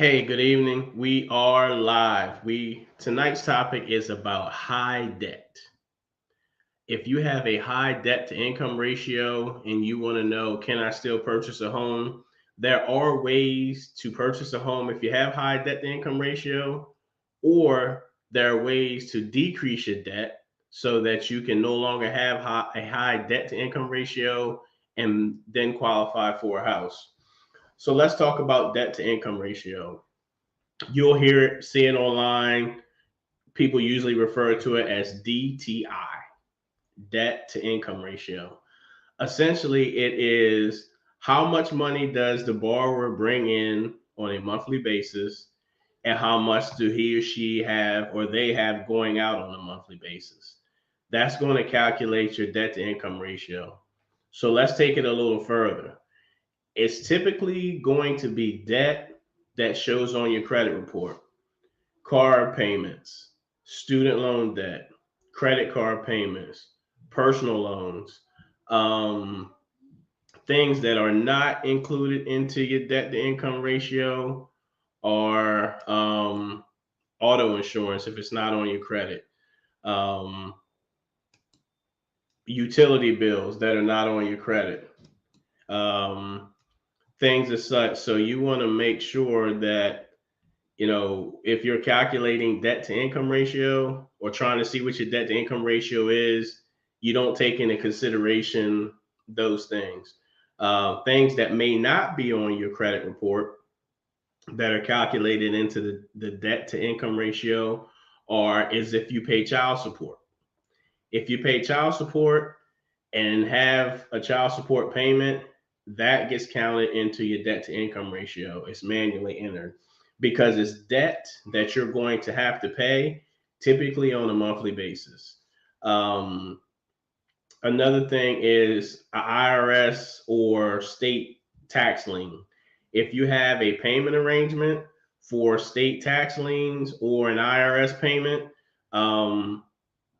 Hey, good evening. We are live. We tonight's topic is about high debt. If you have a high debt to income ratio and you want to know, can I still purchase a home? There are ways to purchase a home if you have high debt to income ratio, or there are ways to decrease your debt so that you can no longer have a high debt to income ratio and then qualify for a house. So let's talk about debt to income ratio. You'll hear it, see it online. People usually refer to it as DTI, debt to income ratio. Essentially, it is how much money does the borrower bring in on a monthly basis, and how much do he or she have or they have going out on a monthly basis. That's going to calculate your debt to income ratio. So let's take it a little further. It's typically going to be debt that shows on your credit report: car payments, student loan debt, credit card payments, personal loans, um, things that are not included into your debt to income ratio are auto insurance if it's not on your credit, um, utility bills that are not on your credit, um, things as such. So you want to make sure that if you're calculating debt to income ratio or trying to see what your debt to income ratio is, you don't take into consideration those things. Things that may not be on your credit report that are calculated into the debt to income ratio are is if you pay child support. If you pay child support and have a child support payment, that gets counted into your debt to income ratio. It's manually entered because it's debt that you're going to have to pay, typically on a monthly basis. Um, Another thing is a IRS or state tax lien. If you have a payment arrangement for state tax liens or an IRS payment, um,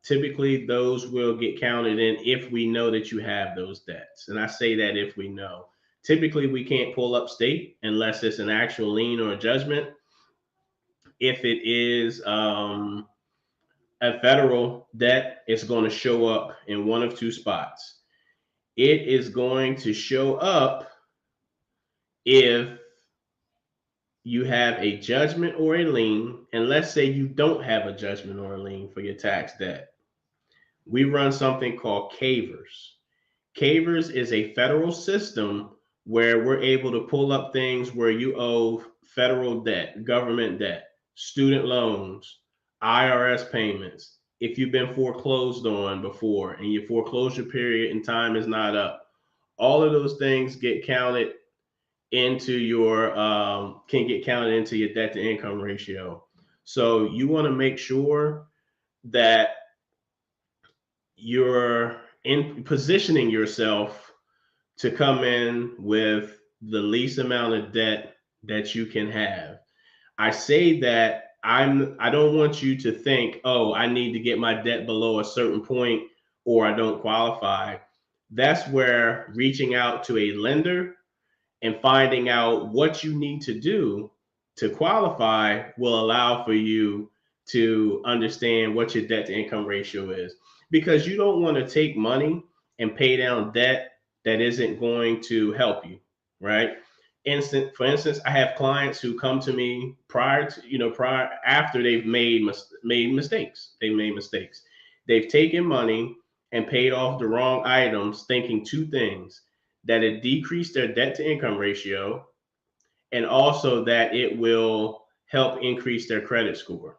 typically those will get counted in if we know that you have those debts. And I say that if we know. Typically, we can't pull up state unless it's an actual lien or a judgment. If it is a federal debt, it's going to show up in one of two spots. It is going to show up if you have a judgment or a lien, and let's say you don't have a judgment or a lien for your tax debt. We run something called CAVERS. CAVERS is a federal system where we're able to pull up things where you owe federal debt, government debt, student loans, IRS payments. If you've been foreclosed on before and your foreclosure period and time is not up, all of those things get counted into your can get counted into your debt to income ratio. So you want to make sure that you're in positioning yourself to come in with the least amount of debt that you can have. I say that I don't want you to think, "Oh, I need to get my debt below a certain point or I don't qualify." That's where reaching out to a lender and finding out what you need to do to qualify will allow for you to understand what your debt to income ratio is, because you don't want to take money and pay down debt that isn't going to help you, right? For instance, I have clients who come to me prior after they've made mistakes. They've taken money and paid off the wrong items, thinking two things: that it decreased their debt to income ratio, and also that it will help increase their credit score.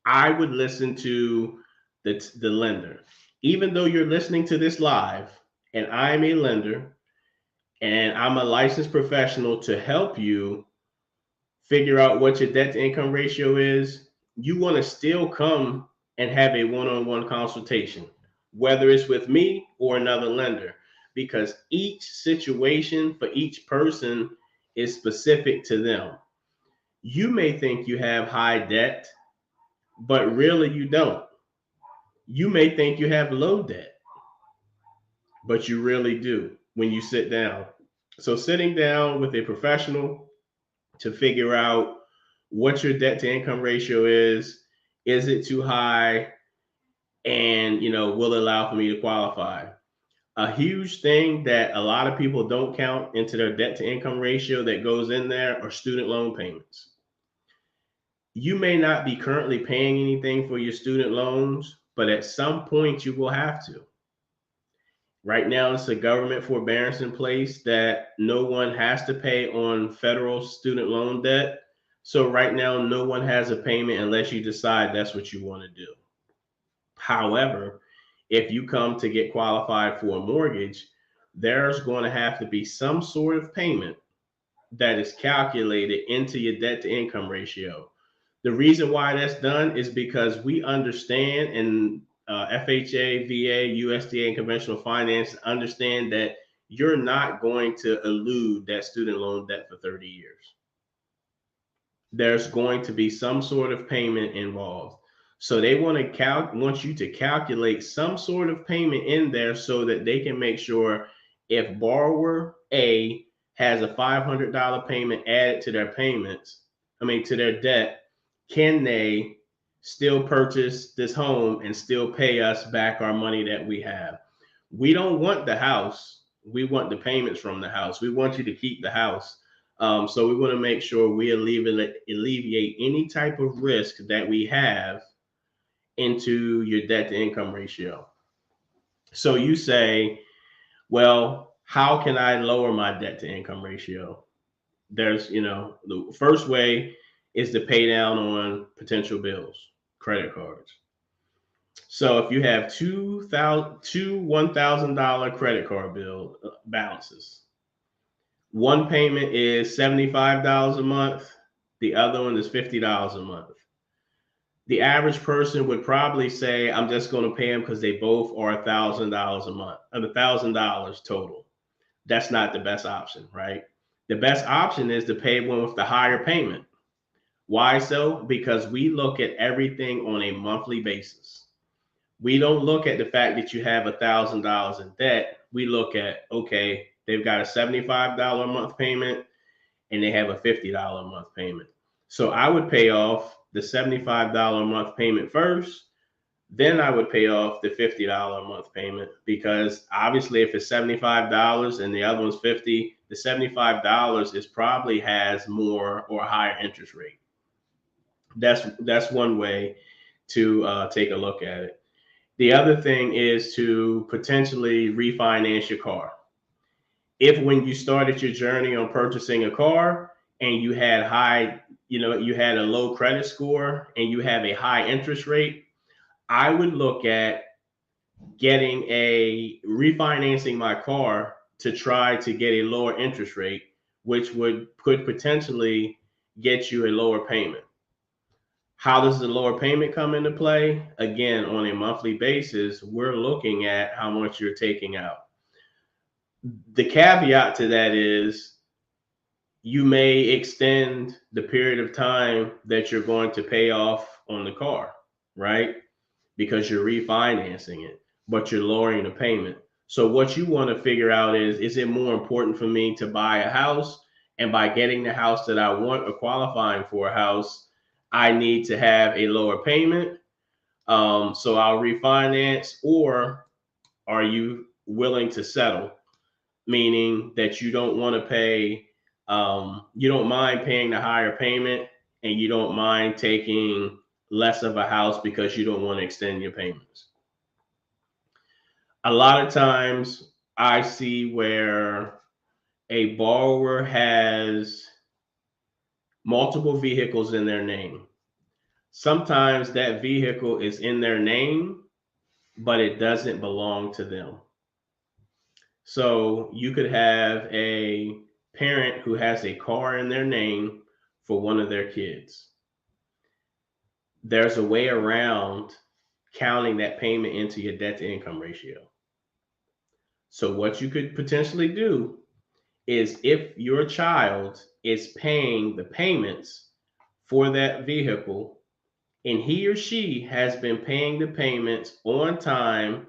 I would listen to the lender. Even though you're listening to this live, and I'm a lender and I'm a licensed professional to help you figure out what your debt to income ratio is, you want to still come and have a one-on-one consultation, whether it's with me or another lender, because each situation for each person is specific to them. You may think you have high debt, but really you don't. You may think you have low debt, but you really do when you sit down. So sitting down with a professional to figure out what your debt to income ratio is. Is it too high? And, will it allow for me to qualify? A huge thing that a lot of people don't count into their debt to income ratio that goes in there are student loan payments. You may not be currently paying anything for your student loans, but at some point you will have to. Right now, it's a government forbearance in place that no one has to pay on federal student loan debt. So right now, no one has a payment unless you decide that's what you want to do. However, if you come to get qualified for a mortgage, there's going to have to be some sort of payment that is calculated into your debt to income ratio. The reason why that's done is because we understand, and FHA, VA, USDA, and conventional finance understand that you're not going to elude that student loan debt for 30 years. There's going to be some sort of payment involved. So they want you to calculate some sort of payment in there so that they can make sure if borrower A has a $500 payment added to their to their debt, can they still purchase this home and still pay us back our money that we have? We don't want the house. We want the payments from the house. We want you to keep the house. So we want to make sure we alleviate any type of risk that we have into your debt to income ratio. So you say, well, how can I lower my debt to income ratio? There's, the first way is to pay down on potential bills, credit cards. So if you have two $1,000 credit card bill balances, one payment is $75 a month, the other one is $50 a month. The average person would probably say, I'm just going to pay them because they both are $1,000 a month, or $1,000 total. That's not the best option, right? The best option is to pay one with the higher payment. Why so? Because we look at everything on a monthly basis. We don't look at the fact that you have $1,000 in debt. We look at, okay, they've got a $75 a month payment and they have a $50 a month payment. So I would pay off the $75 a month payment first, then I would pay off the $50 a month payment, because obviously if it's $75 and the other one's $50, the $75 is probably has more or higher interest rate. That's one way to take a look at it. The other thing is to potentially refinance your car. If when you started your journey on purchasing a car and you had you had a low credit score and you have a high interest rate, I would look at refinancing my car to try to get a lower interest rate, which could potentially get you a lower payment. How does the lower payment come into play? Again, on a monthly basis, we're looking at how much you're taking out. The caveat to that is you may extend the period of time that you're going to pay off on the car, right? Because you're refinancing it, but you're lowering the payment. So what you want to figure out is it more important for me to buy a house? And by getting the house that I want or qualifying for a house, I need to have a lower payment. So I'll refinance, or are you willing to settle? Meaning that you don't want to pay, you don't mind paying the higher payment and you don't mind taking less of a house because you don't want to extend your payments. A lot of times I see where a borrower has multiple vehicles in their name. Sometimes that vehicle is in their name, but it doesn't belong to them. So you could have a parent who has a car in their name for one of their kids. There's a way around counting that payment into your debt to income ratio. So what you could potentially do is, if your child is paying the payments for that vehicle and he or she has been paying the payments on time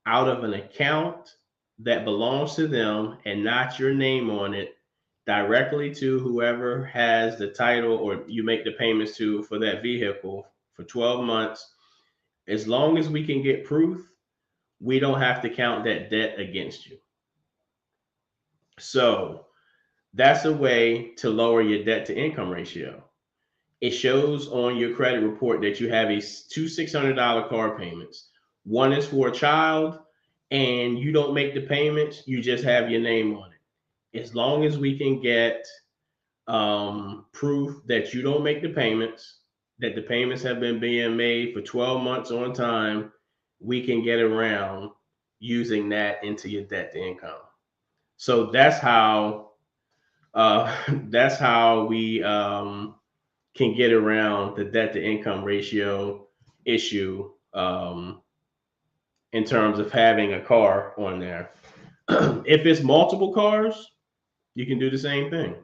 out of an account that belongs to them and not your name on it, directly to whoever has the title or you make the payments to for that vehicle for 12 months. As long as we can get proof, we don't have to count that debt against you. So that's a way to lower your debt to income ratio. It shows on your credit report that you have two $600 car payments. One is for a child, and you don't make the payments, you just have your name on it. As long as we can get proof that you don't make the payments, that the payments have been being made for 12 months on time, we can get around using that into your debt to income. So that's how we can get around the debt to income ratio issue in terms of having a car on there. If it's multiple cars, you can do the same thing.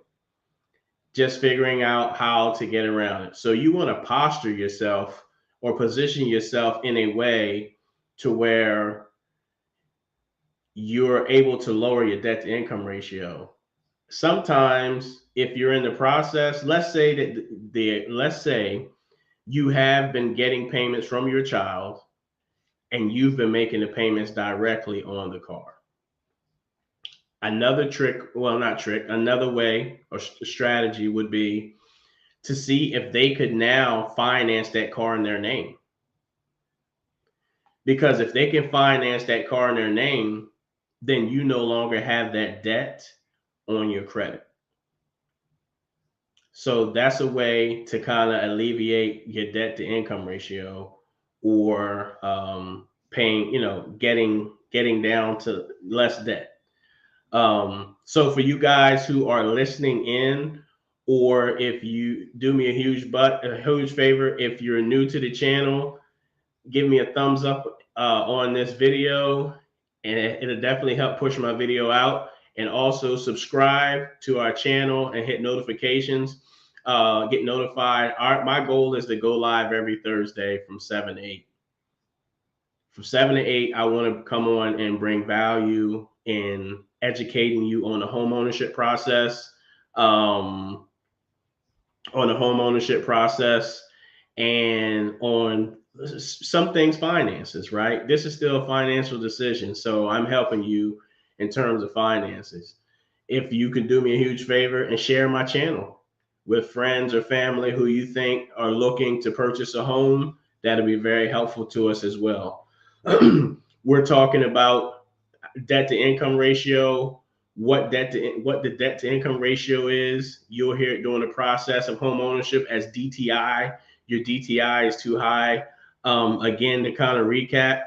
Just figuring out how to get around it. So you want to posture yourself or position yourself in a way to where you're able to lower your debt to income ratio. Sometimes if you're in the process, let's say you have been getting payments from your child and you've been making the payments directly on the car. Another trick, well, not trick, another way or strategy would be to see if they could now finance that car in their name. Because if they can finance that car in their name, then you no longer have that debt on your credit. So that's a way to kind of alleviate your debt to income ratio, or paying, getting down to less debt. So for you guys who are listening in, or if you do me a huge favor, if you're new to the channel, give me a thumbs up on this video, and it'll definitely help push my video out. And also subscribe to our channel and hit notifications. Get notified. My goal is to go live every Thursday from 7 to 8. From 7 to 8, I want to come on and bring value in educating you on the homeownership process, and on some things finances, right? This is still a financial decision, so I'm helping you in terms of finances. If you can do me a huge favor and share my channel with friends or family who you think are looking to purchase a home, that'll be very helpful to us as well. We're talking about debt to income ratio, what the debt to income ratio is. You'll hear it during the process of home ownership as DTI. Your DTI is too high. Again, to kind of recap,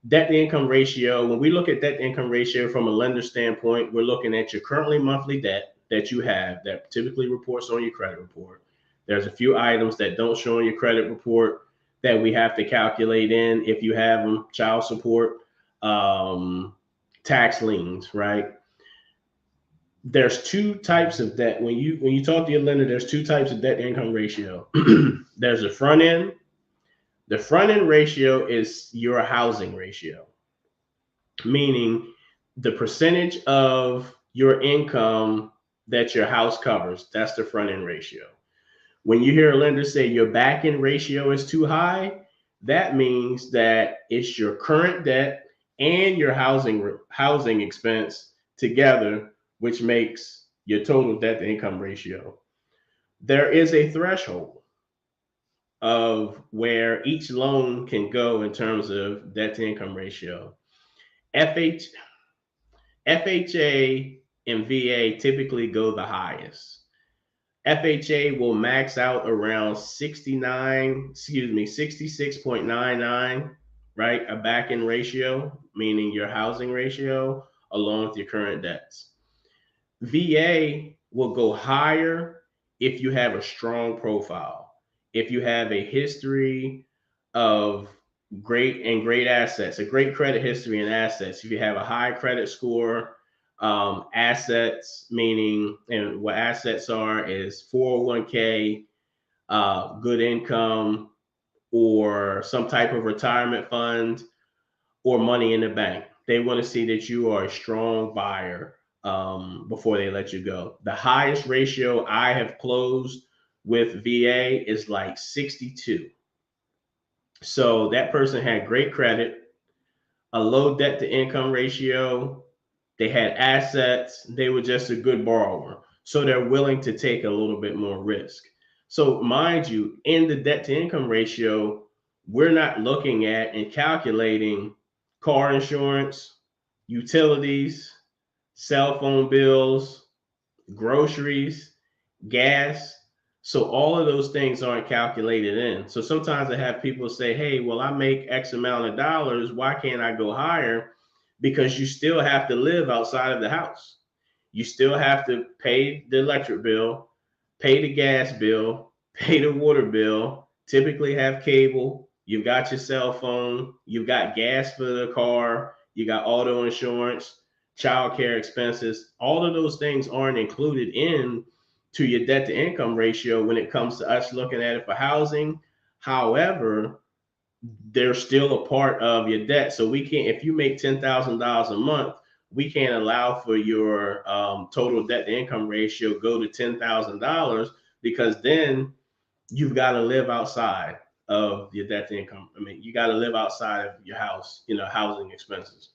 debt to income ratio, when we look at debt to income ratio from a lender standpoint, we're looking at your currently monthly debt that you have that typically reports on your credit report. There's a few items that don't show on your credit report that we have to calculate in if you have them: child support, tax liens, right? There's two types of debt. When you talk to your lender, there's two types of debt to income ratio. There's a front end. The front end ratio is your housing ratio, meaning the percentage of your income that your house covers. That's the front end ratio. When you hear a lender say your back end ratio is too high, that means that it's your current debt and your housing expense together, which makes your total debt to income ratio. There is a threshold of where each loan can go in terms of debt to income ratio. FHA and VA typically go the highest. FHA will max out around 66.99, right? A back end ratio, meaning your housing ratio along with your current debts. VA will go higher if you have a strong profile, if you have a history of great assets, a great credit history and assets. If you have a high credit score, assets, meaning, and what assets are is 401k, good income, or some type of retirement fund, or money in the bank. They want to see that you are a strong buyer before they let you go. The highest ratio I have closed with VA is like 62. So that person had great credit, a low debt to income ratio. They had assets. They were just a good borrower. So they're willing to take a little bit more risk. So, mind you, in the debt to income ratio, we're not looking at and calculating car insurance, utilities, cell phone bills, groceries, gas. So all of those things aren't calculated in. So sometimes I have people say, hey, well, I make X amount of dollars. Why can't I go higher? Because you still have to live outside of the house. You still have to pay the electric bill, pay the gas bill, pay the water bill, typically have cable. You've got your cell phone, you've got gas for the car, you got auto insurance, childcare expenses. All of those things aren't included in to your debt to income ratio when it comes to us looking at it for housing. However, they're still a part of your debt. So we can't, if you make $10,000 a month, we can't allow for your total debt to income ratio go to $10,000, because then you've got to live outside of your debt to income. I mean, you got to live outside of your house, housing expenses.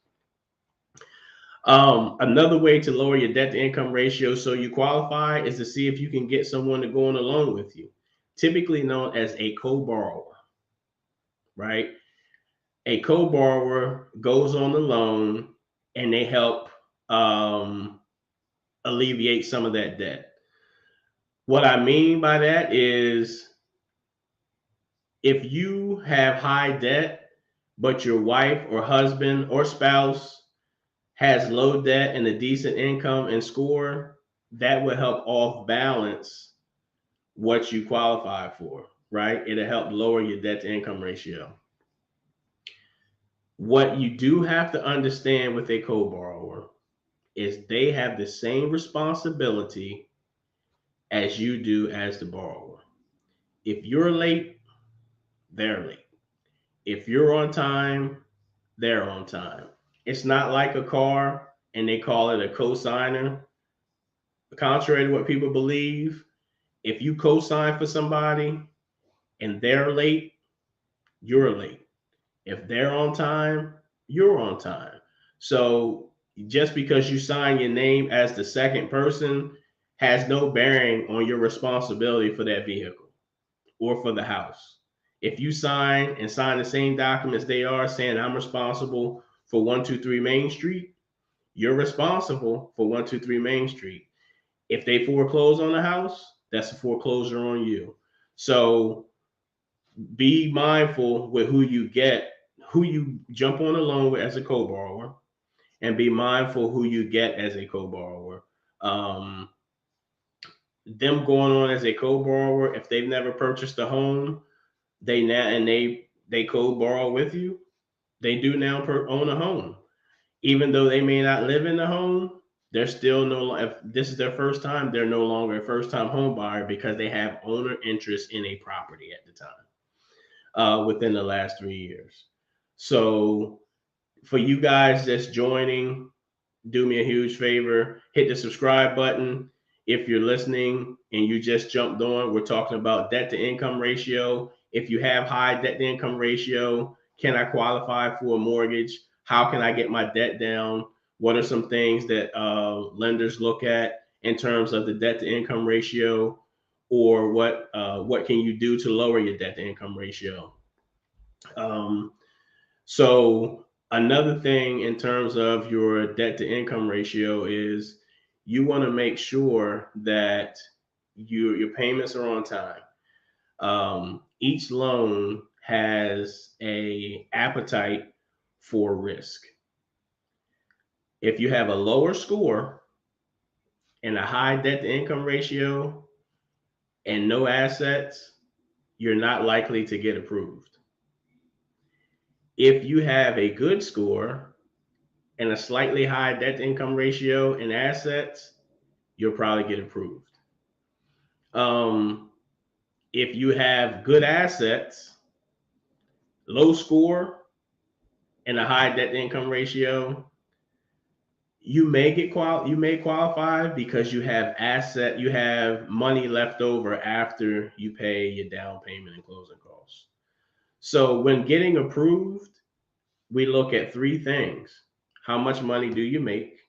Another way to lower your debt to income ratio so you qualify is to see if you can get someone to go on a loan with you, typically known as a co-borrower, right? A co-borrower goes on the loan and they help alleviate some of that debt. What I mean by that is, if you have high debt, but your wife or husband or spouse has low debt and a decent income and score, that will help off balance what you qualify for, right? It'll help lower your debt to income ratio. What you do have to understand with a co-borrower is they have the same responsibility as you do as the borrower. If you're late, they're late. If you're on time, they're on time. It's not like a car and they call it a co-signer. Contrary to what people believe, if you co-sign for somebody and they're late, you're late. If they're on time, you're on time. So just because you sign your name as the second person has no bearing on your responsibility for that vehicle or for the house. If you sign the same documents they are, saying I'm responsible for 123 Main Street, you're responsible for 123 Main Street. If they foreclose on the house, that's a foreclosure on you. So be mindful with who you jump on a loan with as a co-borrower, and be mindful who you get as a co-borrower. Them going on as a co-borrower, if they've never purchased a home, they co-borrow with you, they do now own a home. Even though they may not live in the home, they're still if this is their first time, they're no longer a first-time home buyer because they have owner interest in a property at the time within the last 3 years. So for you guys that's joining, do me a huge favor, hit the subscribe button. If you're listening and you just jumped on, we're talking about debt to income ratio. If you have high debt to income ratio, can I qualify for a mortgage? How can I get my debt down? What are some things that lenders look at in terms of the debt to income ratio, or what can you do to lower your debt to income ratio? So another thing in terms of your debt to income ratio is you want to make sure that your payments are on time. Each loan has a appetite for risk. If you have a lower score and a high debt to income ratio and no assets, you're not likely to get approved. If you have a good score and a slightly high debt to income ratio and assets, you'll probably get approved. If you have good assets, low score, and a high debt to income ratio, you may qualify because you have money left over after you pay your down payment and closing costs. So when getting approved, we look at three things. How much money do you make?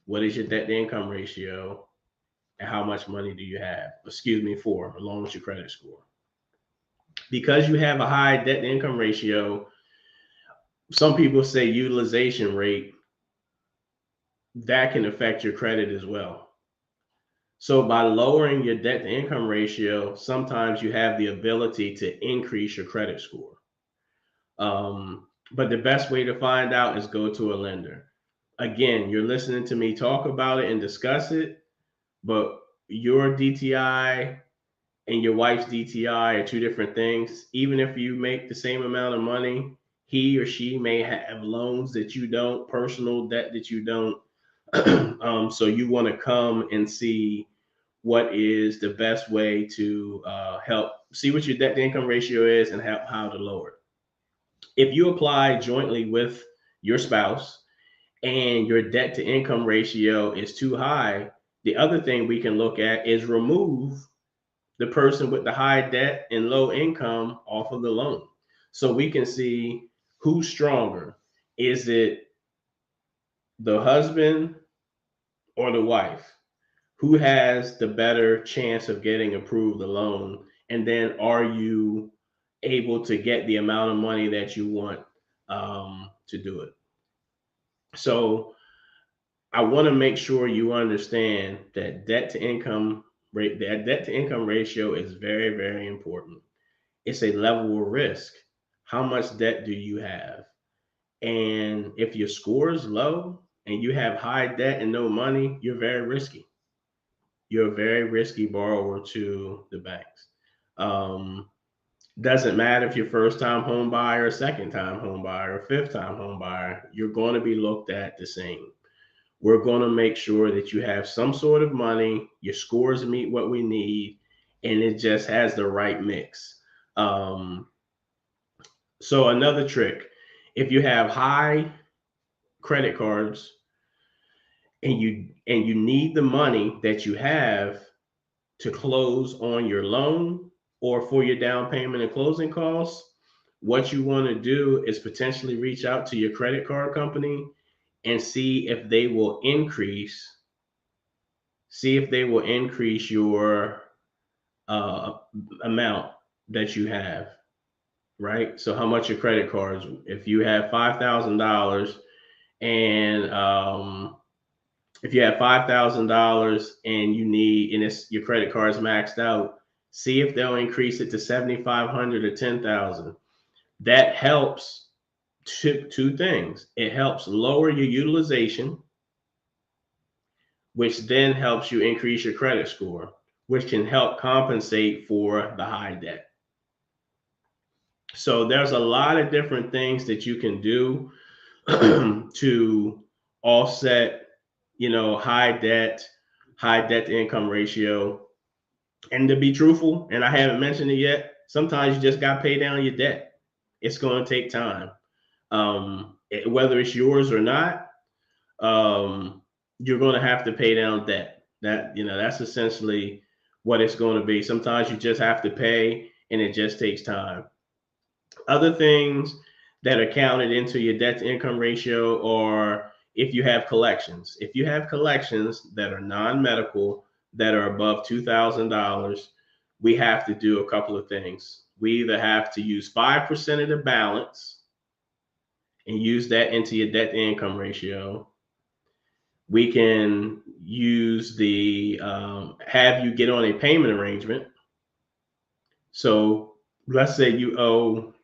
What is your debt to income ratio? And how much money do you have? Four, along with your credit score. Because you have a high debt to income ratio, some people say utilization rate, that can affect your credit as well. So by lowering your debt to income ratio, sometimes you have the ability to increase your credit score. But the best way to find out is go to a lender. Again, you're listening to me talk about it and discuss it, but your DTI and your wife's DTI are two different things. Even if you make the same amount of money, he or she may have loans that you don't, personal debt that you don't. So you want to come and see what is the best way to help see what your debt to income ratio is and how to lower it. If you apply jointly with your spouse and your debt to income ratio is too high, the other thing we can look at is remove the person with the high debt and low income off of the loan. So we can see who's stronger. Is it the husband or the wife? Who has the better chance of getting approved the loan? And then are you able to get the amount of money that you want to do it? So I want to make sure you understand that debt to income ratio is very, very important. It's a level of risk. How much debt do you have? And if your score is low and you have high debt and no money, you're very risky. You're a very risky borrower to the banks. Doesn't matter if you're first time home buyer, second time home buyer, or fifth time home buyer, you're going to be looked at the same. We're going to make sure that you have some sort of money, your scores meet what we need, and it just has the right mix. So another trick, if you have high credit cards and you need the money that you have to close on your loan or for your down payment and closing costs, what you want to do is potentially reach out to your credit card company and see if they will increase your amount that you have, right? So how much your credit cards, if you have $5,000 and if you have $5,000 and your credit card's maxed out, see if they'll increase it to 7,500 or 10,000. That helps two things. It helps lower your utilization, which then helps you increase your credit score, which can help compensate for the high debt. So there's a lot of different things that you can do to offset, high debt to income ratio. And to be truthful, and I haven't mentioned it yet, sometimes you just got to pay down your debt. It's going to take time. Whether it's yours or not, you're going to have to pay down debt. That's essentially what it's going to be. Sometimes you just have to pay, and it just takes time. Other things that are counted into your debt to income ratio are if you have collections. If you have collections that are non-medical, that are above $2,000, we have to do a couple of things. We either have to use 5% of the balance and use that into your debt to income ratio. We can use have you get on a payment arrangement. So let's say you owe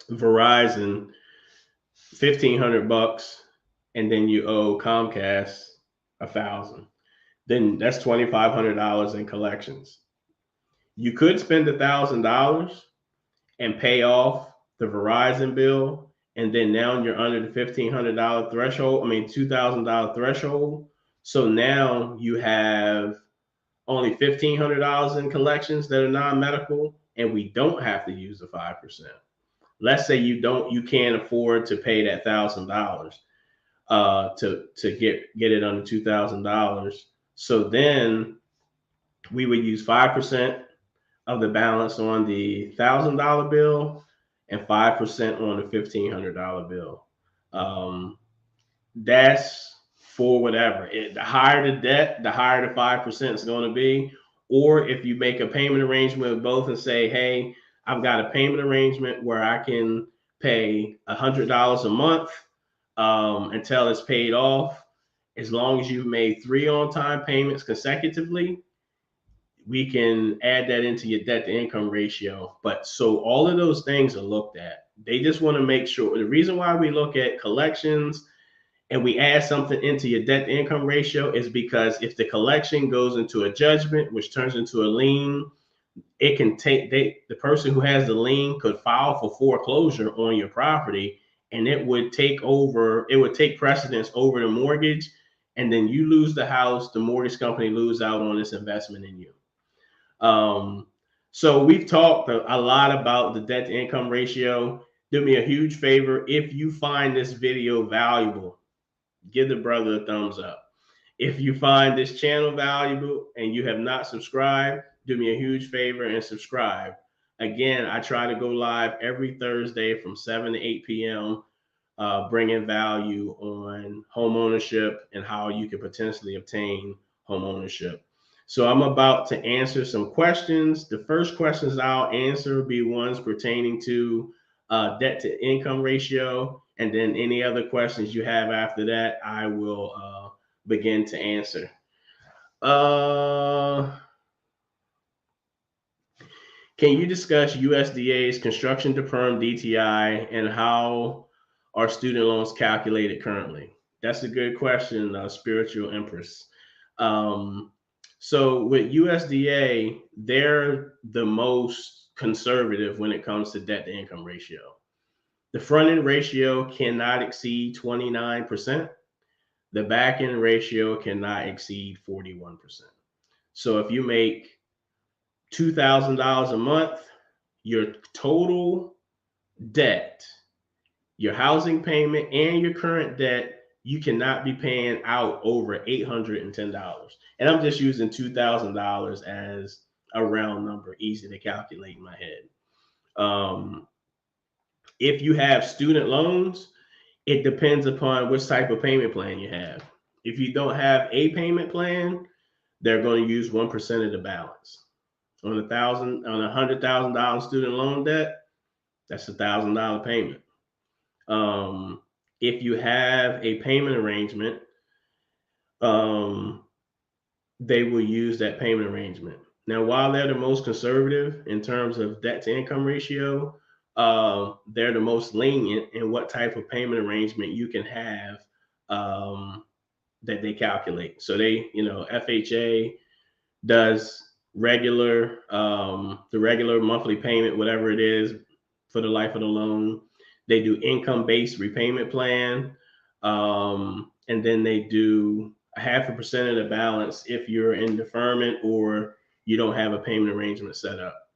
Verizon $1,500 and then you owe Comcast $1,000. Then that's $2,500 in collections. You could spend $1,000 and pay off the Verizon bill, and then now you're under the $1,500 threshold. $2,000 threshold. So now you have only $1,500 in collections that are non-medical, and we don't have to use the 5%. Let's say you can't afford to pay that $1,000. to get it under $2,000. So then we would use 5% of the balance on the $1,000 bill and 5% on the $1,500 bill. That's for whatever. The higher the debt, the higher the 5% is going to be. Or if you make a payment arrangement with both and say, hey, I've got a payment arrangement where I can pay $100 a month until it's paid off. As long as you've made 3 on-time payments consecutively, we can add that into your debt to income ratio. But so all of those things are looked at. They just want to make sure. The reason why we look at collections and we add something into your debt to income ratio is because if the collection goes into a judgment, which turns into a lien, it can take the person who has the lien could file for foreclosure on your property, and it would take precedence over the mortgage, and then you lose the house, the mortgage company lose out on its investment in you. So we've talked a lot about the debt to income ratio. Do me a huge favor. If you find this video valuable, give the brother a thumbs up. If you find this channel valuable and you have not subscribed, do me a huge favor and subscribe. Again, I try to go live every Thursday from 7 to 8 p.m., bringing value on home ownership and how you can potentially obtain home ownership. So I'm about to answer some questions. The first questions I'll answer will be ones pertaining to debt to income ratio. And then any other questions you have after that, I will begin to answer. Can you discuss USDA's construction to perm DTI and how are student loans calculated currently? That's a good question, Spiritual Empress. So with USDA, they're the most conservative when it comes to debt to income ratio. The front end ratio cannot exceed 29%. The back end ratio cannot exceed 41%. So if you make $2,000 a month, your total debt, your housing payment, and your current debt, you cannot be paying out over $810. And I'm just using $2,000 as a round number, easy to calculate in my head. If you have student loans, it depends upon which type of payment plan you have. If you don't have a payment plan, they're going to use 1% of the balance. On $100,000 student loan debt, that's $1,000 payment. If you have a payment arrangement, they will use that payment arrangement. Now, while they're the most conservative in terms of debt to income ratio, they're the most lenient in what type of payment arrangement you can have that they calculate. So they, FHA does the regular monthly payment, whatever it is for the life of the loan. They do income-based repayment plan. And then they do 0.5% of the balance if you're in deferment or you don't have a payment arrangement set up.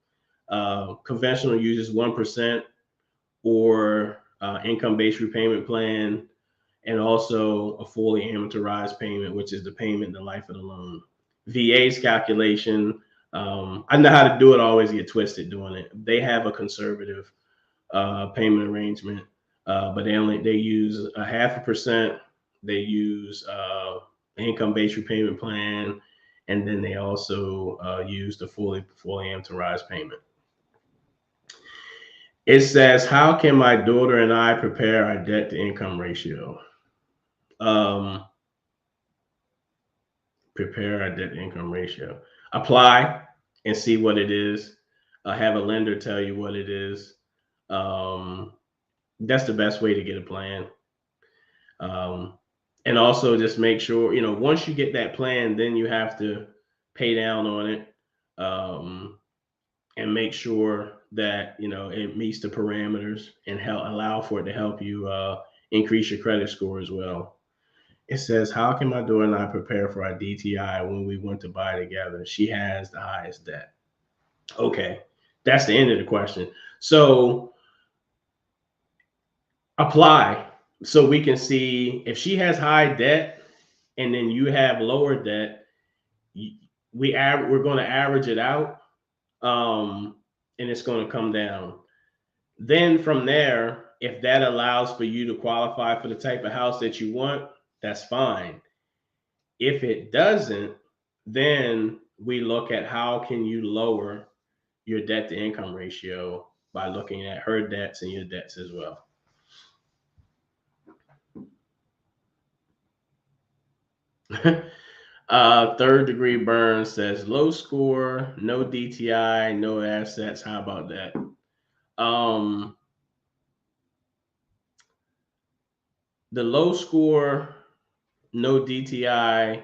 Conventional uses 1% or income-based repayment plan, and also a fully amortized payment, which is the payment the life of the loan. VA's calculation, I know how to do it, I always get twisted doing it. They have a conservative payment arrangement, but they use 0.5%. They use income-based repayment plan, and then they also use the fully amortized payment. It says, how can my daughter and I prepare our debt to income ratio? Prepare our debt to income ratio. Apply and see what it is. Have a lender tell you what it is. That's the best way to get a plan. And also just make sure, once you get that plan, then you have to pay down on it and make sure that, it meets the parameters and allow for it to help you increase your credit score as well. It says, how can my daughter and I prepare for our DTI when we want to buy together? She has the highest debt. Okay, that's the end of the question. So apply. So we can see if she has high debt and then you have lower debt, we're going to average it out, and it's going to come down. Then from there, if that allows for you to qualify for the type of house that you want, that's fine. If it doesn't, then we look at how can you lower your debt to income ratio by looking at her debts and your debts as well. Third degree burn says low score, no DTI, no assets. How about that? Um, the low score, no DTI,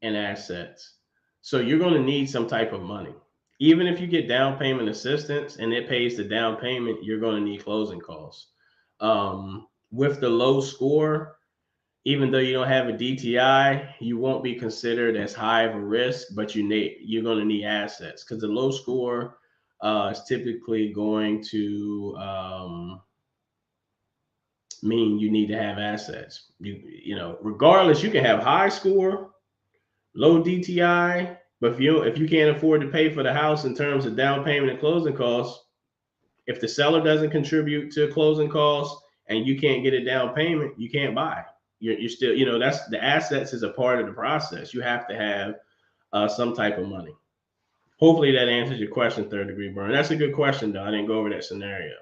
and assets. So you're going to need some type of money. Even if you get down payment assistance and it pays the down payment, you're going to need closing costs. With the low score, even though you don't have a DTI, you won't be considered as high of a risk, but you're going to need assets because the low score is typically going to mean you need to have assets. Regardless, you can have high score, low DTI, but if you can't afford to pay for the house in terms of down payment and closing costs, if the seller doesn't contribute to closing costs and you can't get a down payment, you can't buy. You're still, that's the assets is a part of the process. You have to have some type of money. Hopefully that answers your question, third degree burn. That's a good question, though. I didn't go over that scenario.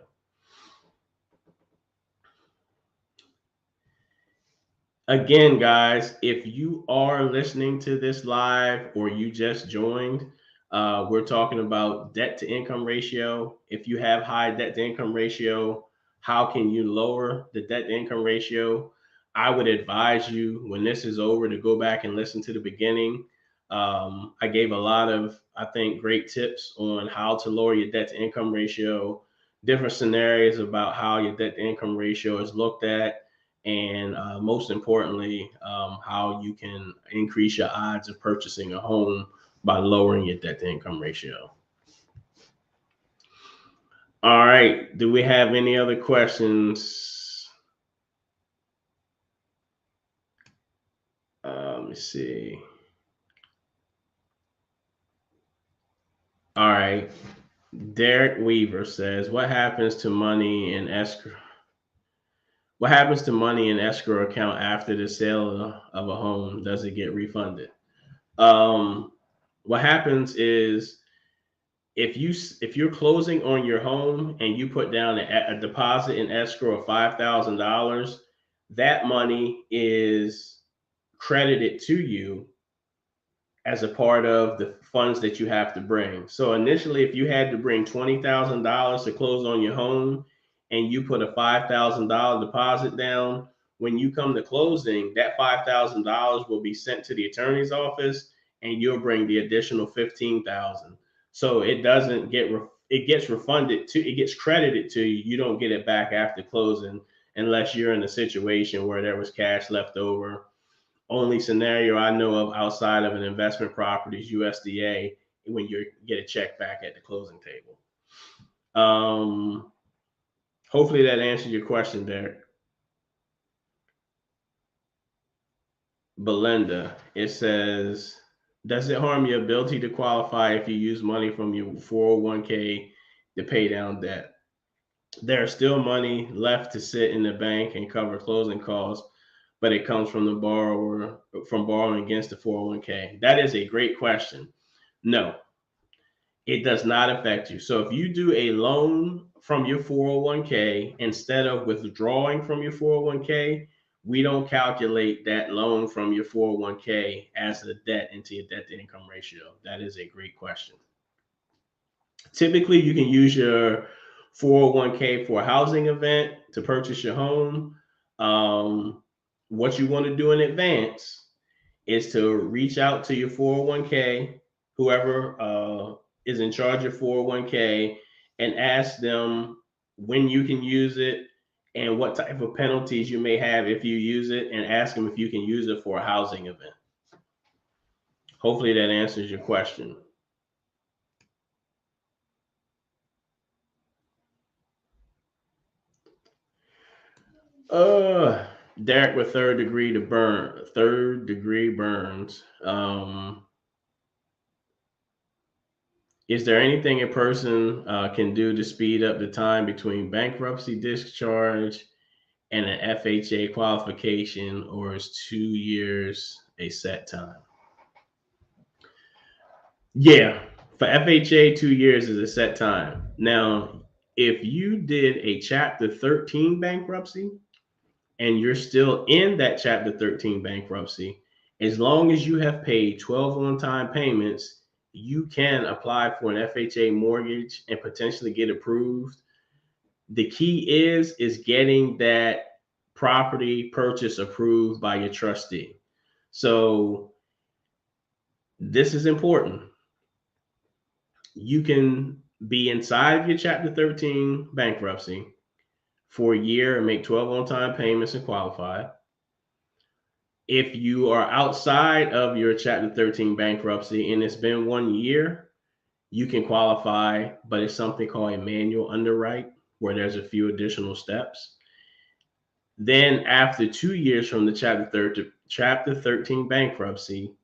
Again, guys, if you are listening to this live or you just joined, we're talking about debt to income ratio. If you have high debt to income ratio, how can you lower the debt to income ratio? I would advise you when this is over to go back and listen to the beginning. I gave a lot of, I think, great tips on how to lower your debt to income ratio, different scenarios about how your debt to income ratio is looked at, and most importantly, how you can increase your odds of purchasing a home by lowering your debt to income ratio. All right. Do we have any other questions? Let me see. All right. Derek Weaver says, "What happens to money in escrow? What happens to money in escrow account after the sale of a home? Does it get refunded?" What happens is if you're closing on your home and you put down a deposit in escrow of $5,000, that money is credited to you as a part of the funds that you have to bring. So initially, if you had to bring $20,000 to close on your home and you put a $5,000 deposit down, when you come to closing, that $5,000 will be sent to the attorney's office and you'll bring the additional $15,000. So it gets refunded to, it gets credited to you. You don't get it back after closing unless you're in a situation where there was cash left over. Only scenario I know of outside of an investment property is USDA when you get a check back at the closing table. Hopefully that answers your question, Derek. Belinda, it says, does it harm your ability to qualify if you use money from your 401k to pay down debt? There's still money left to sit in the bank and cover closing costs, but it comes from the borrower from borrowing against the 401k. That is a great question. No, it does not affect you. So if you do a loan from your 401k instead of withdrawing from your 401k, we don't calculate that loan from your 401k as a debt into your debt to income ratio. That is a great question. Typically, you can use your 401k for a housing event to purchase your home. What you want to do in advance is to reach out to your 401k, whoever is in charge of 401k, and ask them when you can use it and what type of penalties you may have if you use it, and ask them if you can use it for a housing event. Hopefully that answers your question. Derek with third degree burns. Is there anything a person can do to speed up the time between bankruptcy discharge and an FHA qualification, or is 2 years a set time? Yeah, for FHA, 2 years is a set time. Now, if you did a Chapter 13 bankruptcy and you're still in that Chapter 13 bankruptcy, as long as you have paid 12 on time payments, you can apply for an FHA mortgage and potentially get approved. The key is getting that property purchase approved by your trustee. So this is important. You can be inside of your Chapter 13 bankruptcy for a year and make 12 on time payments and qualify. If you are outside of your Chapter 13 bankruptcy and it's been 1 year, you can qualify, but it's something called a manual underwrite where there's a few additional steps. Then, after 2 years from the Chapter 13 bankruptcy,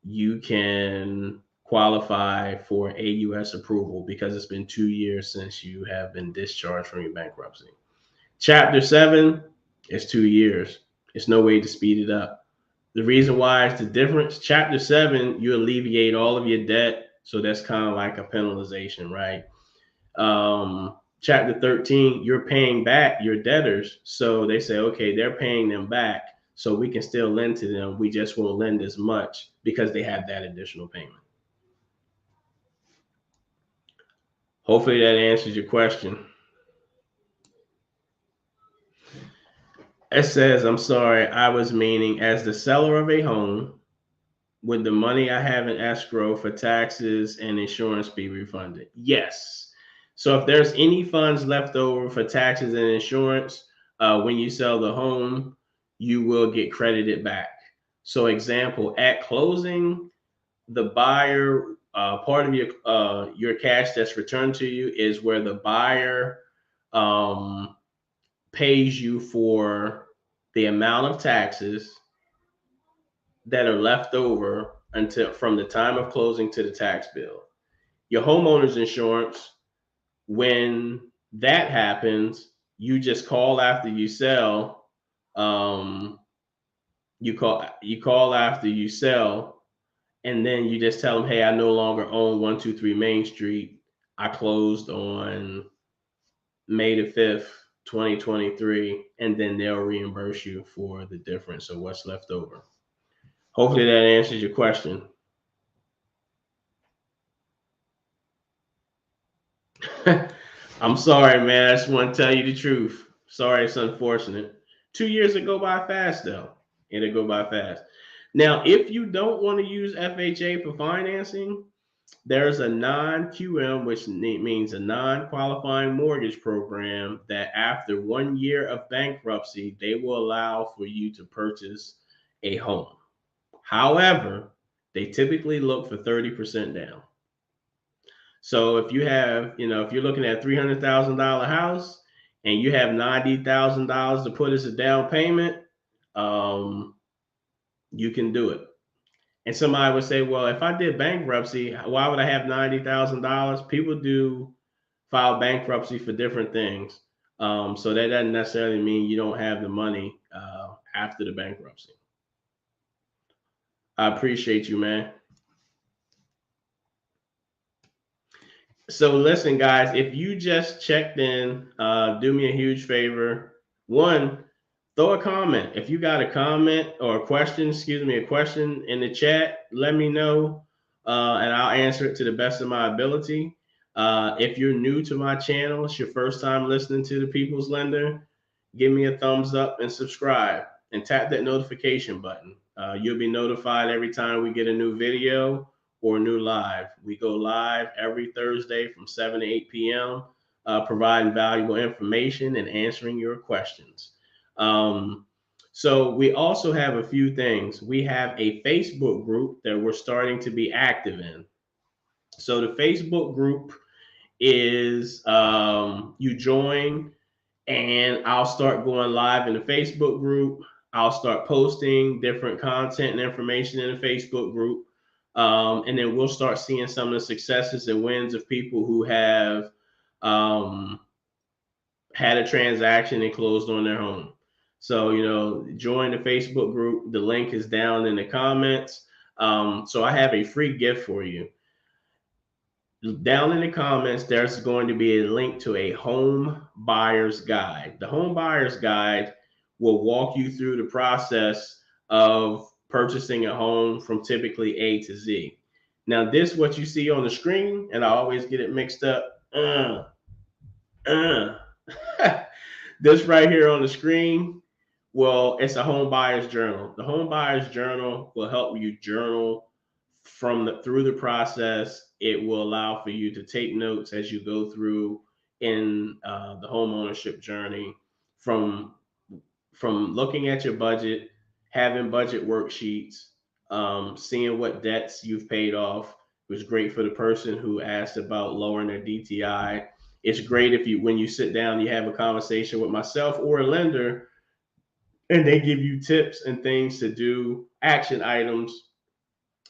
you can qualify for AUS approval because it's been 2 years since you have been discharged from your bankruptcy. Chapter 7 is 2 years. It's no way to speed it up. The reason why is the difference. Chapter 7, you alleviate all of your debt. So that's kind of like a penalization, right? Chapter 13, you're paying back your debtors. So they say, okay, they're paying them back. So we can still lend to them. We just won't lend as much because they have that additional payment. Hopefully that answers your question. It says, I'm sorry, I was meaning as the seller of a home, would the money I have in escrow for taxes and insurance be refunded? Yes. So if there's any funds left over for taxes and insurance, when you sell the home, you will get credited back. So example, at closing, the buyer, part of your cash that's returned to you is where the buyer pays you for the amount of taxes that are left over until from the time of closing to the tax bill. Your homeowner's insurance, when that happens, you just call after you sell. You call after you sell, and then you just tell them, "Hey, I no longer own 123 Main Street. I closed on May the 5th, 2023," and then they'll reimburse you for the difference of what's left over. Hopefully that answers your question. I'm sorry, man. I just want to tell you the truth. Sorry, it's unfortunate. 2 years will go by fast, though. It'll go by fast. Now, if you don't want to use FHA for financing, there's a non-QM, which means a non-qualifying mortgage program that after 1 year of bankruptcy, they will allow for you to purchase a home. However, they typically look for 30% down. So if you have, if you're looking at a $300,000 house and you have $90,000 to put as a down payment, you can do it. And somebody would say, well, if I did bankruptcy, why would I have $90,000? People do file bankruptcy for different things. So that doesn't necessarily mean you don't have the money after the bankruptcy. I appreciate you, man. So listen, guys, if you just checked in, do me a huge favor. One, throw a comment. If you got a comment or a question, a question in the chat, let me know, and I'll answer it to the best of my ability. If you're new to my channel, it's your first time listening to The People's Lender, give me a thumbs up and subscribe and tap that notification button. You'll be notified every time we get a new video or new live. We go live every Thursday from 7 to 8 p.m., providing valuable information and answering your questions. So we also have a few things. We have a Facebook group that we're starting to be active in. So the Facebook group is you join and I'll start going live in the Facebook group. I'll start posting different content and information in the Facebook group. And then we'll start seeing some of the successes and wins of people who have um, had a transaction and closed on their home. So, join the Facebook group. The link is down in the comments. So I have a free gift for you. Down in the comments, there's going to be a link to a home buyer's guide. The home buyer's guide will walk you through the process of purchasing a home from typically A to Z. Now, this what you see on the screen, and I always get it mixed up. This right here on the screen, well, it's a home buyer's journal. The home buyer's journal will help you journal through the process. It will allow for you to take notes as you go through in the home ownership journey, from looking at your budget, having budget worksheets, seeing what debts you've paid off. It was great for the person who asked about lowering their DTI. It's great if when you sit down, you have a conversation with myself or a lender, and they give you tips and things to do, action items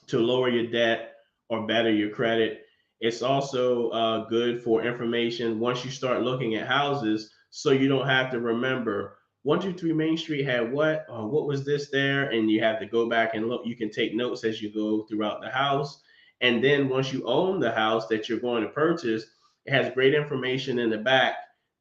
to lower your debt or better your credit. It's also good for information once you start looking at houses, so you don't have to remember 123 Main Street had what, or what was this there, and you have to go back and look. You can take notes as you go throughout the house. And then once you own the house that you're going to purchase, it has great information in the back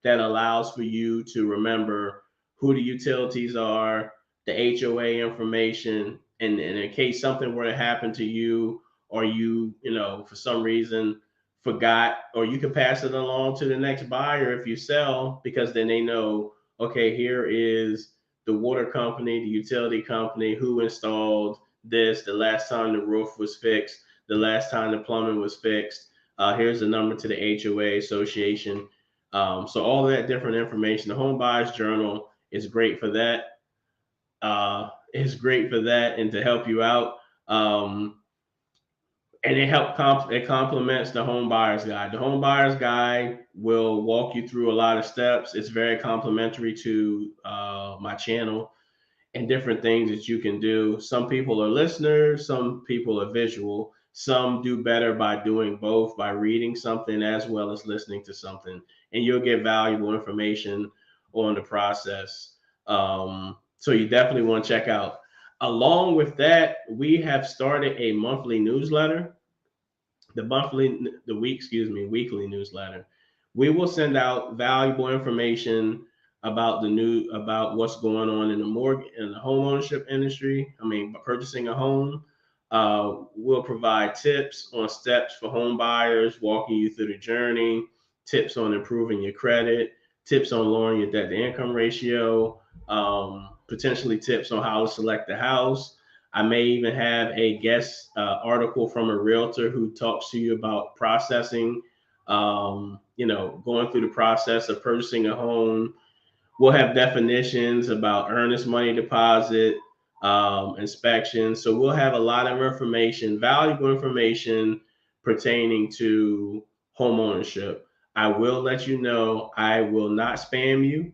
that allows for you to remember who the utilities are, the HOA information, and in case something were to happen to you, or you for some reason forgot, or you can pass it along to the next buyer if you sell, because then they know, okay, here is the water company, the utility company, who installed this, the last time the roof was fixed, the last time the plumbing was fixed. Here's the number to the HOA association. So all that different information. The Home Buyers Journal is great for that. And to help you out. And it complements the Home Buyer's Guide. The Home Buyer's Guide will walk you through a lot of steps. It's very complimentary to my channel and different things that you can do. Some people are listeners, some people are visual. Some do better by doing both, by reading something as well as listening to something. And you'll get valuable information on the process. So you definitely want to check out. Along with that, we have started a monthly newsletter. Weekly newsletter. We will send out valuable information about what's going on in the home ownership industry. Purchasing a home. We'll provide tips on steps for home buyers, walking you through the journey, tips on improving your credit, tips on lowering your debt to income ratio, potentially tips on how to select a house. I may even have a guest article from a realtor who talks to you about processing, going through the process of purchasing a home. We'll have definitions about earnest money deposit, inspections. So we'll have a lot of information, valuable information pertaining to home ownership. I will let you know, I will not spam you,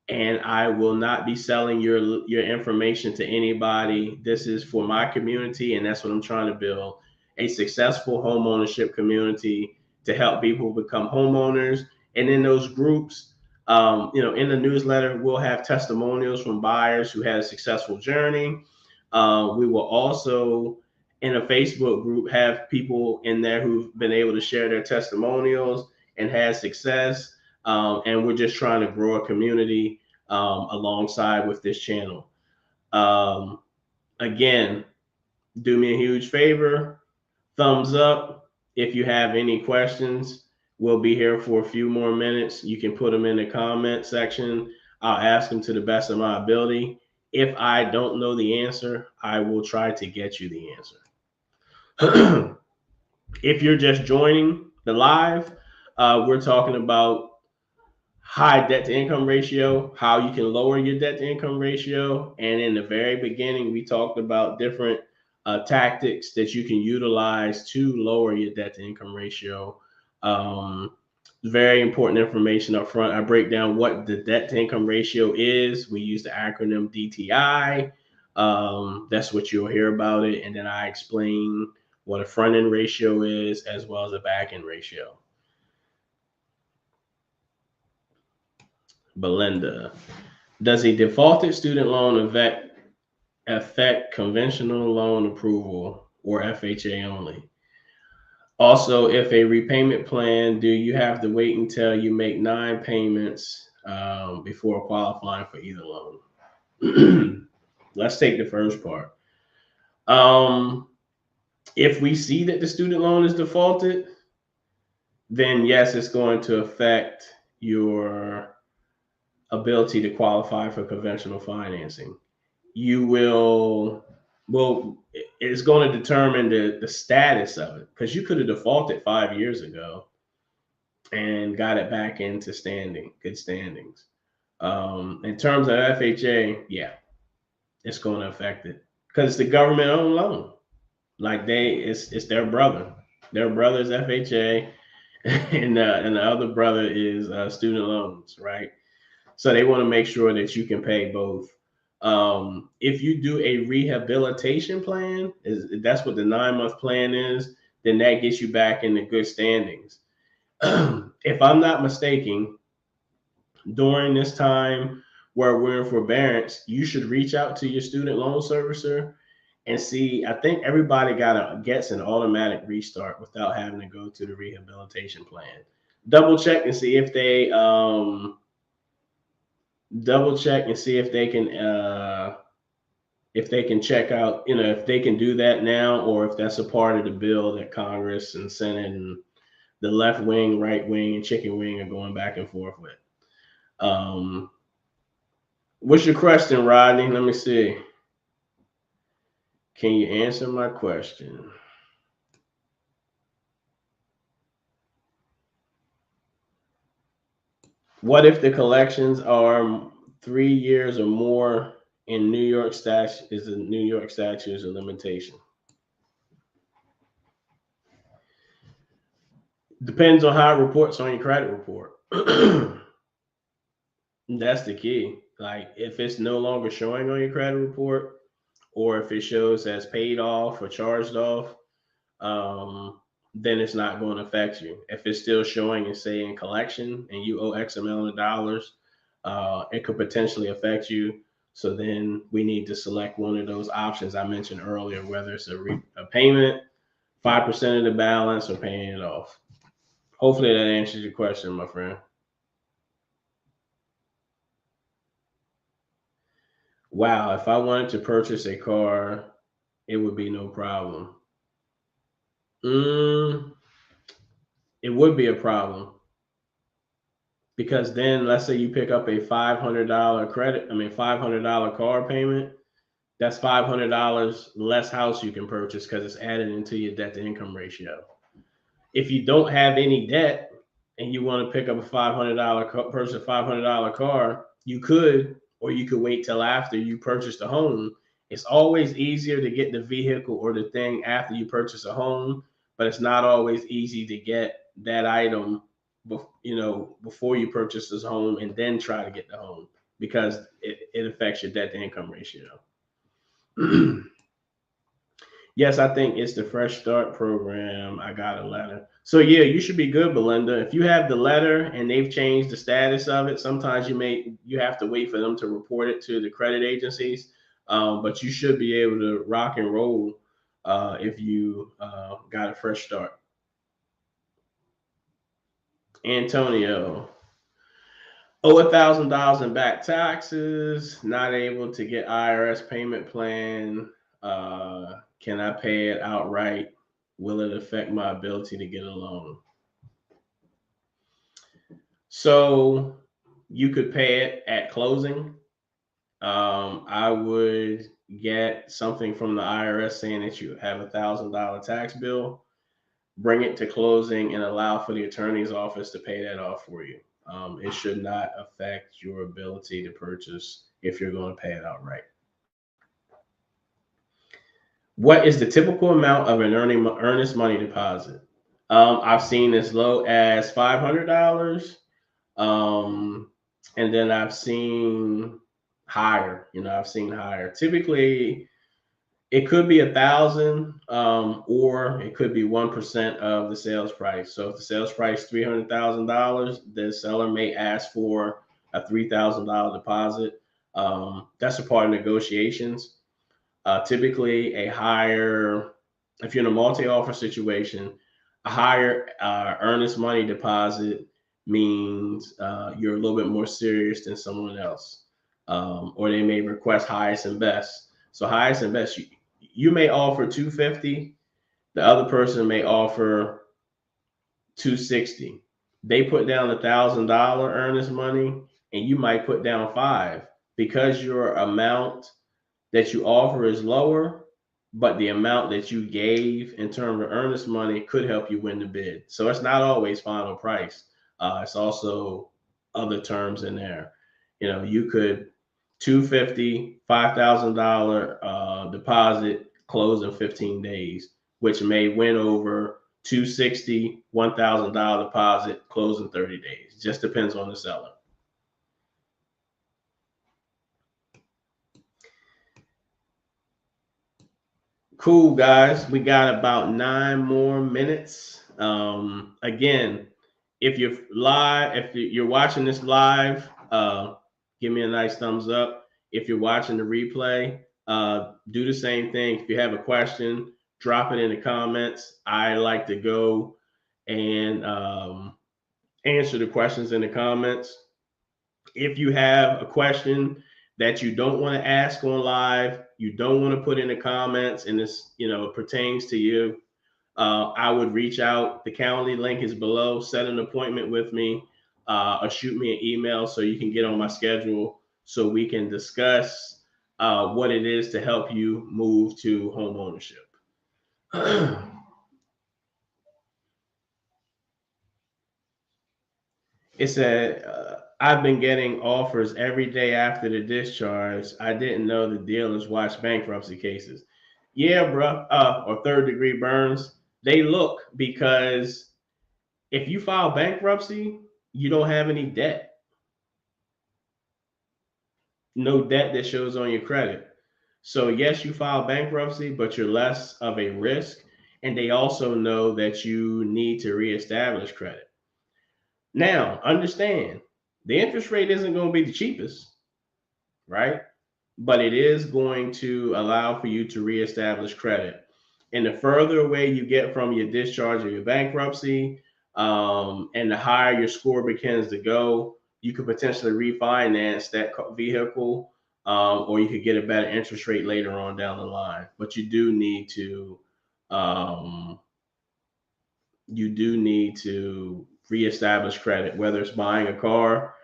and I will not be selling your information to anybody. This is for my community, and that's what I'm trying to build: a successful home ownership community to help people become homeowners. And in those groups, in the newsletter, we'll have testimonials from buyers who had a successful journey. We will also, in a Facebook group, have people in there who've been able to share their testimonials and had success. And we're just trying to grow a community alongside with this channel. Again, do me a huge favor, thumbs up. If you have any questions, we'll be here for a few more minutes. You can put them in the comment section. I'll ask them to the best of my ability. If I don't know the answer, I will try to get you the answer. If you're just joining the live, we're talking about high debt to income ratio, how you can lower your debt to income ratio. And in the very beginning, we talked about different tactics that you can utilize to lower your debt to income ratio. Very important information up front. I break down what the debt to income ratio is. We use the acronym DTI. That's what you'll hear about it. And then I explain what a front end ratio is as well as a back end ratio. Belinda, does a defaulted student loan affect conventional loan approval or FHA only? Also, if a repayment plan, do you have to wait until you make 9 payments before qualifying for either loan? Let's take the first part. If we see that the student loan is defaulted, then yes, it's going to affect your ability to qualify for conventional financing. You well, it's going to determine the status of it, because you could have defaulted 5 years ago and got it back into good standings. In terms of FHA, yeah, it's going to affect it because it's the government owned loan. Like it's their brother. Their brother is FHA, and the other brother is student loans, right? So they want to make sure that you can pay both. If you do a rehabilitation plan, that's what the 9-month plan is, then that gets you back into good standings. If I'm not mistaken, during this time where we're in forbearance, you should reach out to your student loan servicer and see. I think everybody gets an automatic restart without having to go to the rehabilitation plan. Double check and see if they check out, if they can do that now, or if that's a part of the bill that Congress and Senate and the left wing, right wing, and chicken wing are going back and forth with. What's your question, Rodney? Let me see. Can you answer my question? What if the collections are 3 years or more in New York statute? Is the New York statute a limitation? Depends on how it reports on your credit report. That's the key. Like if it's no longer showing on your credit report, or if it shows as paid off or charged off, then it's not going to affect you. If it's still showing and say in collection and you owe X amount of dollars, it could potentially affect you. So then we need to select one of those options I mentioned earlier, whether it's a payment, 5% of the balance, or paying it off. Hopefully that answers your question, my friend. Wow, if I wanted to purchase a car, it would be no problem. Mm, it would be a problem because then let's say you pick up a $500 car payment. That's $500 less house you can purchase because it's added into your debt to income ratio. If you don't have any debt and you want to pick up a purchase a $500 car, you could, or you could wait till after you purchase the home. It's always easier to get the vehicle or the thing after you purchase a home, but it's not always easy to get that item, before you purchase this home and then try to get the home, because it affects your debt to income ratio. Yes, I think it's the Fresh Start program. I got a letter. So yeah, you should be good, Belinda. If you have the letter and they've changed the status of it, sometimes you have to wait for them to report it to the credit agencies. But you should be able to rock and roll if you got a fresh start. Antonio, owe $1,000 in back taxes, not able to get IRS payment plan. Can I pay it outright? Will it affect my ability to get a loan? So you could pay it at closing. I would get something from the IRS saying that you have $1,000 tax bill, bring it to closing, and allow for the attorney's office to pay that off for you. It should not affect your ability to purchase if you're going to pay it outright. What is the typical amount of an earnest money deposit? I've seen as low as $500. And then I've seen higher, I've seen higher. Typically, it could be 1,000, or it could be 1% of the sales price. So if the sales price is $300,000, the seller may ask for a $3,000 deposit. That's a part of negotiations. Typically, if you're in a multi-offer situation, a higher earnest money deposit means you're a little bit more serious than someone else, or they may request highest and best. So highest and best, you may offer 250, the other person may offer 260. They put down $1,000 earnest money, and you might put down five because your amount that you offer is lower, but the amount that you gave in terms of earnest money could help you win the bid. So it's not always final price. It's also other terms in there. You could 250, $5,000 deposit, close in 15 days, which may win over 260, $1,000 deposit, close in 30 days. Just depends on the seller. Cool, guys. We got about 9 more minutes. Again, if you're watching this live, give me a nice thumbs up. If you're watching the replay, do the same thing. If you have a question, drop it in the comments. I like to go and answer the questions in the comments. If you have a question that you don't want to ask on live, you don't want to put in the comments, and this, pertains to you, I would reach out. The Calendly link is below. Set an appointment with me, or shoot me an email so you can get on my schedule so we can discuss what it is to help you move to home ownership. It said, I've been getting offers every day after the discharge. I didn't know the dealers watch bankruptcy cases. Yeah, bro, or third degree burns. They look because if you file bankruptcy, you don't have any debt. No debt that shows on your credit. So yes, you file bankruptcy, but you're less of a risk. And they also know that you need to reestablish credit. Now, understand, the interest rate isn't going to be the cheapest, right? But it is going to allow for you to reestablish credit. And the further away you get from your discharge or your bankruptcy, and the higher your score begins to go, you could potentially refinance that vehicle, or you could get a better interest rate later on down the line. But um, you do need to reestablish credit, whether it's buying a car,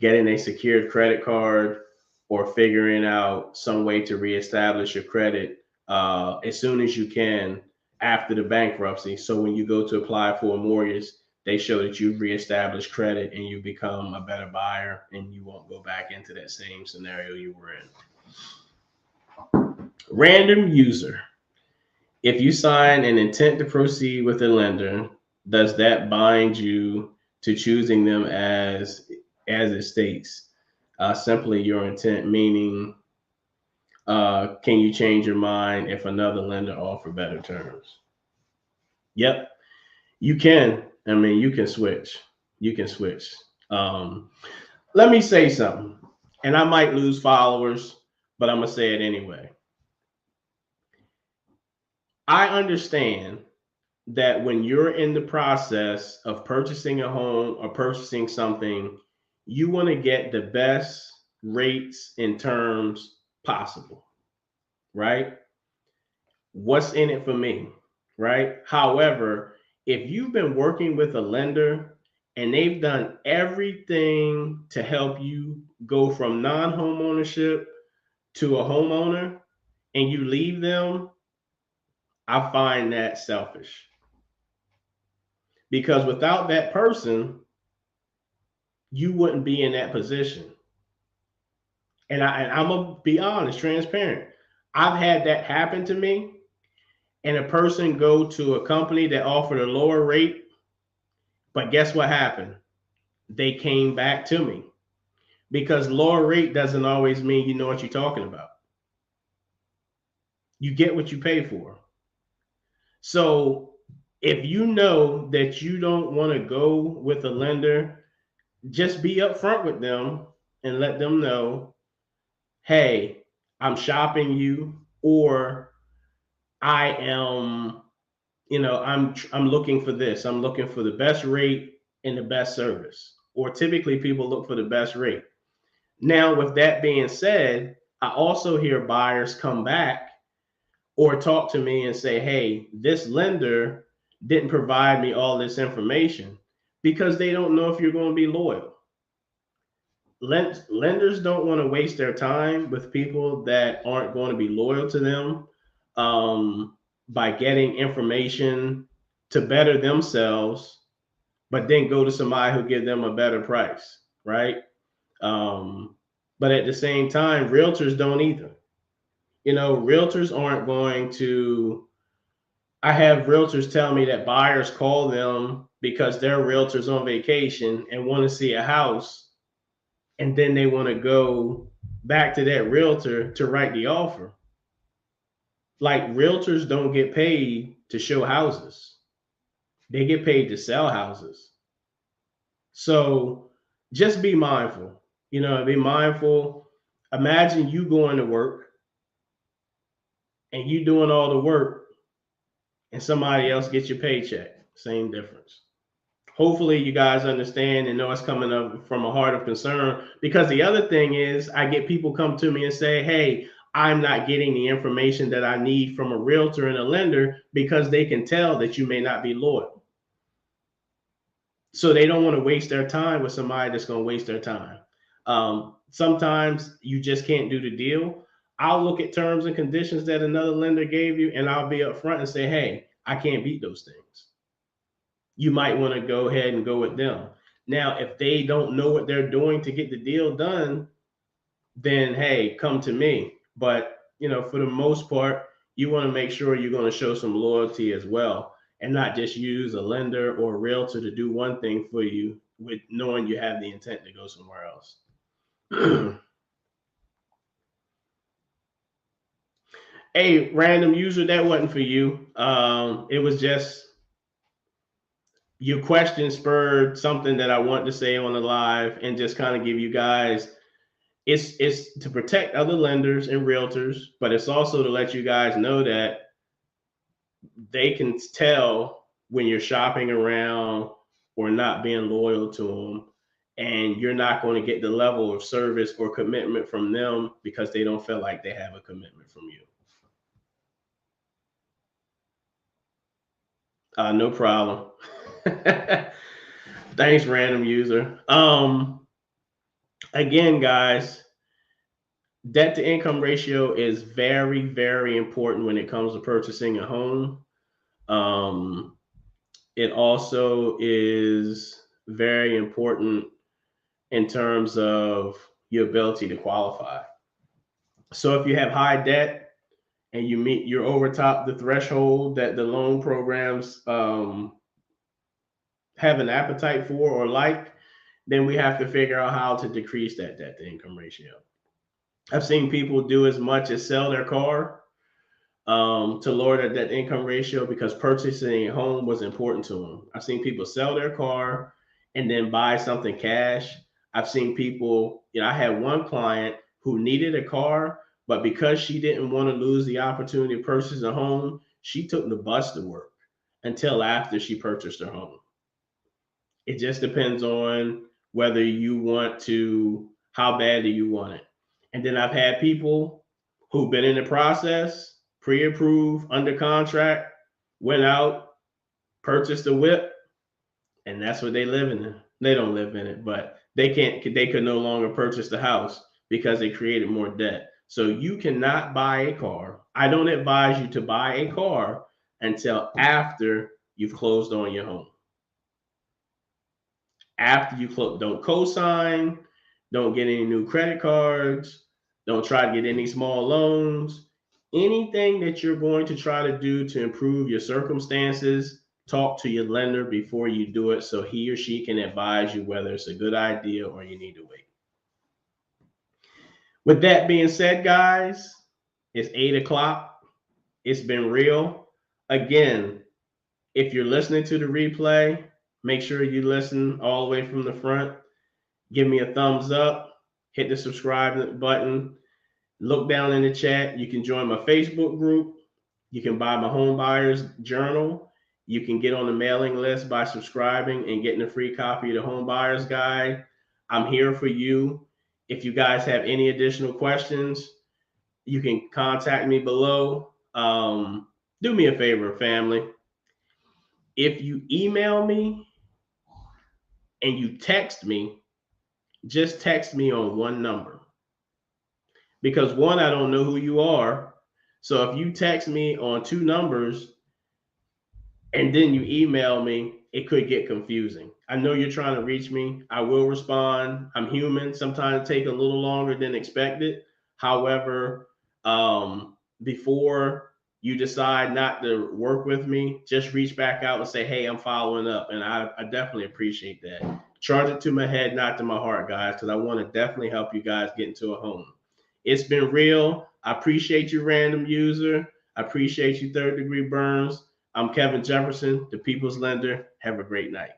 getting a secured credit card, or figuring out some way to reestablish your credit as soon as you can after the bankruptcy. So when you go to apply for a mortgage, they show that you've reestablished credit and you become a better buyer, and you won't go back into that same scenario you were in. Random user. If you sign an intent to proceed with a lender, does that bind you to choosing them as it states? Simply your intent, meaning can you change your mind if another lender offer better terms? Yep, you can. I mean, you can switch. You can switch. Let me say something, and I might lose followers, but I'm going to say it anyway. I understand that when you're in the process of purchasing a home or purchasing something, you want to get the best rates and terms possible, right? What's in it for me, right? However, if you've been working with a lender and they've done everything to help you go from non-home ownership to a homeowner, and you leave them, I find that selfish. Because without that person, you wouldn't be in that position. And I'm going to be honest, transparent. I've had that happen to me. and a person go to a company that offered a lower rate, but guess what happened? They came back to me, because lower rate doesn't always mean you know what you're talking about. You get what you pay for. So if you know that you don't want to go with a lender, just be upfront with them and let them know, hey, I'm shopping you, or I am, I'm looking for this. I'm looking for the best rate and the best service. Or typically people look for the best rate. Now, with that being said, I also hear buyers come back or talk to me and say, hey, this lender didn't provide me all this information, because they don't know if you're going to be loyal. Lenders don't want to waste their time with people that aren't going to be loyal to them, by getting information to better themselves, but then go to somebody who give them a better price, right? But at the same time, realtors don't either. Realtors aren't going to. I have realtors tell me that buyers call them because their realtor's on vacation and want to see a house, and then they want to go back to that realtor to write the offer. Like, realtors don't get paid to show houses. They get paid to sell houses. So just be mindful. Be mindful. Imagine you going to work and you doing all the work, and somebody else gets your paycheck. Same difference. Hopefully you guys understand and know it's coming up from a heart of concern, because the other thing is, I get people come to me and say, hey, I'm not getting the information that I need from a realtor and a lender because they can tell that you may not be loyal. So they don't want to waste their time with somebody that's going to waste their time. Sometimes you just can't do the deal. I'll look at terms and conditions that another lender gave you, and I'll be upfront and say, hey, I can't beat those things. You might want to go ahead and go with them. Now, if they don't know what they're doing to get the deal done, then hey, come to me. But for the most part, you want to make sure you're going to show some loyalty as well, and not just use a lender or a realtor to do one thing for you with knowing you have the intent to go somewhere else. Hey, random user, that wasn't for you. It was just your question spurred something that I want to say on the live, and just kind of give you guys, it's to protect other lenders and realtors, but it's also to let you guys know that they can tell when you're shopping around or not being loyal to them, and you're not going to get the level of service or commitment from them because they don't feel like they have a commitment from you. No problem. Thanks, random user. Again, guys, debt to income ratio is very, very important when it comes to purchasing a home. It also is very important in terms of your ability to qualify. So if you have high debt and you're over top the threshold that the loan programs have an appetite for or like, then we have to figure out how to decrease that debt to income ratio. I've seen people do as much as sell their car to lower their debt to income ratio, because purchasing a home was important to them. I've seen people sell their car and then buy something cash. I've seen people, I had one client who needed a car, but because she didn't want to lose the opportunity to purchase a home, she took the bus to work until after she purchased her home. It just depends on whether you want to, how bad do you want it. And then I've had people who've been in the process, pre-approved, under contract, went out, purchased a whip, and that's what they live in. They don't live in it, but they could no longer purchase the house because they created more debt. So you cannot buy a car. I don't advise you to buy a car until after you've closed on your home. After you close, don't co-sign, don't get any new credit cards, don't try to get any small loans. Anything that you're going to try to do to improve your circumstances, talk to your lender before you do it so he or she can advise you whether it's a good idea or you need to wait. With that being said, guys, it's 8 o'clock. It's been real. Again, if you're listening to the replay, make sure you listen all the way from the front. Give me a thumbs up. Hit the subscribe button. Look down in the chat. You can join my Facebook group. You can buy my home buyer's journal. You can get on the mailing list by subscribing and getting a free copy of the home buyer's guide. I'm here for you. If you guys have any additional questions, you can contact me below. Do me a favor, family. If you email me and you text me, just text me on one number. Because one, I don't know who you are. So if you text me on two numbers and then you email me, it could get confusing. I know you're trying to reach me. I will respond. I'm human. Sometimes it takes a little longer than expected. However, before you decide not to work with me, just reach back out and say, hey, I'm following up. And I definitely appreciate that. Charge it to my head, not to my heart, guys, because I want to definitely help you guys get into a home. It's been real. I appreciate you, random user. I appreciate you, third degree burns. I'm Kevin Jefferson, the People's Lender. Have a great night.